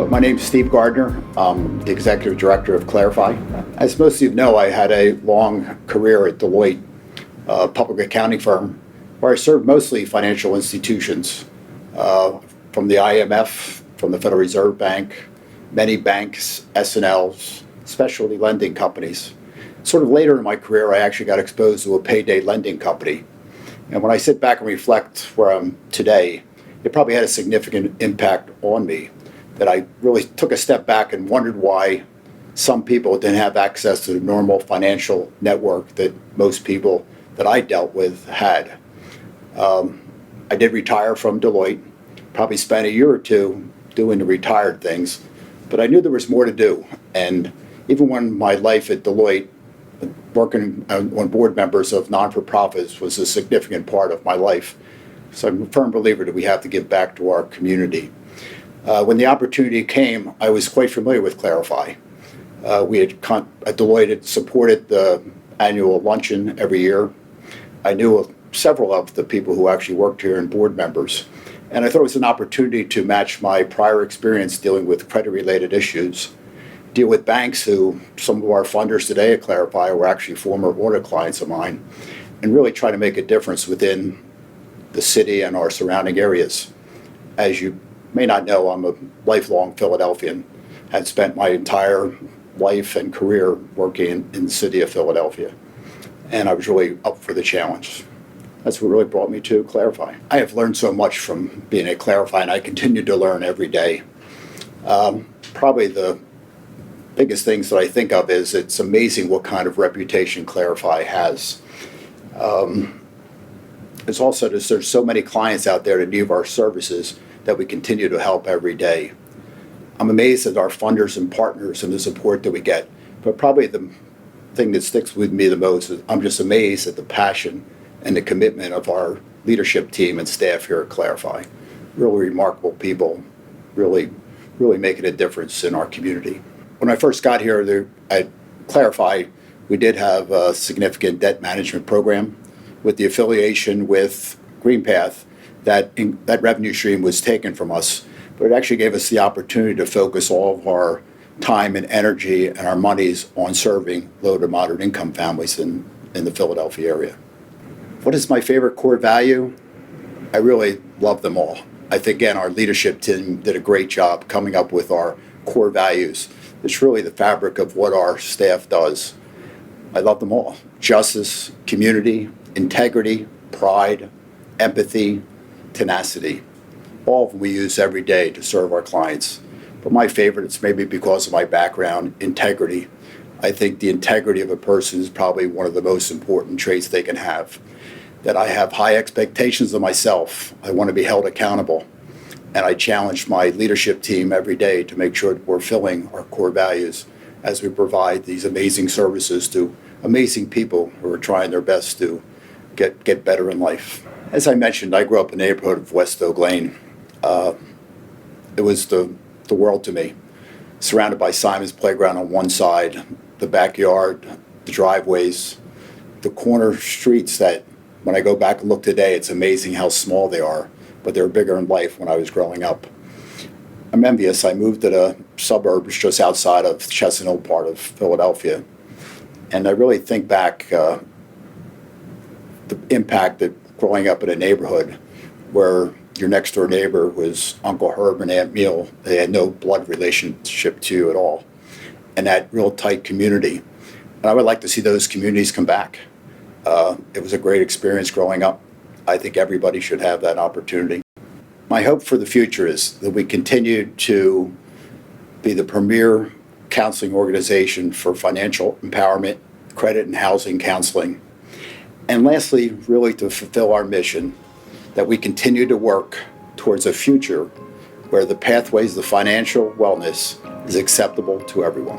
My name's Steve Gardner. I'm the Executive Director of Clarifi. As most of you know, I had a long career at Deloitte, a public accounting firm, where I served mostly financial institutions, from the IMF, from the Federal Reserve Bank, many banks, S&Ls, specialty lending companies. Sort of later in my career, I actually got exposed to a payday lending company. And when I sit back and reflect where I'm today, it probably had a significant impact on me, that I really took a step back and wondered why some people didn't have access to the normal financial network that most people that I dealt with had. I did retire from Deloitte, probably spent a year or two doing the retired things, but I knew there was more to do. And even when my life at Deloitte, working on board members of non-for-profits was a significant part of my life. So I'm a firm believer that we have to give back to our community. When the opportunity came, I was quite familiar with Clarifi. We had at Deloitte had supported the annual luncheon every year. I knew of several of the people who actually worked here and board members. And I thought it was an opportunity to match my prior experience dealing with credit-related issues, deal with banks who, some of our funders today at Clarifi were actually former audit clients of mine, and really try to make a difference within the city and our surrounding areas. As you may not know, I'm a lifelong Philadelphian. Had spent my entire life and career working in the city of Philadelphia, and I was really up for the challenge. That's what really brought me to Clarifi. I have learned so much from being at Clarifi, and I continue to learn every day. Probably the biggest things that I think of is it's amazing what kind of reputation Clarifi has. It's also there's so many clients out there that need our services that we continue to help every day. I'm amazed at our funders and partners and the support that we get, but probably the thing that sticks with me the most is I'm just amazed at the passion and the commitment of our leadership team and staff here at Clarifi. Really remarkable people, really making a difference in our community. When I first got here at Clarifi, we did have a significant debt management program. With the affiliation with GreenPath, that revenue stream was taken from us, but it actually gave us the opportunity to focus all of our time and energy and our monies on serving low to moderate income families in the Philadelphia area. What is my favorite core value? I really love them all. I think, again, our leadership team did a great job coming up with our core values. It's really the fabric of what our staff does. I love them all. Justice, community, integrity, pride, empathy, tenacity. All of them we use every day to serve our clients. But my favorite, it's maybe because of my background, integrity. I think the integrity of a person is probably one of the most important traits they can have. That I have high expectations of myself. I want to be held accountable. And I challenge my leadership team every day to make sure that we're filling our core values as we provide these amazing services to amazing people who are trying their best to get better in life. As I mentioned, I grew up in the neighborhood of West Oak Lane. It was the world to me. Surrounded by Simon's Playground on one side, the backyard, the driveways, the corner streets that when I go back and look today, it's amazing how small they are, but they were bigger in life when I was growing up. I'm envious. I moved to the suburbs just outside of Chestnut Hill part of Philadelphia, and I really think back the impact that growing up in a neighborhood where your next door neighbor was Uncle Herb and Aunt Meal. They had no blood relationship to you at all, and that real tight community. And I would like to see those communities come back. It was a great experience growing up. I think everybody should have that opportunity. My hope for the future is that we continue to be the premier counseling organization for financial empowerment, credit and housing counseling. And lastly, really to fulfill our mission, that we continue to work towards a future where the pathways to financial wellness is acceptable to everyone.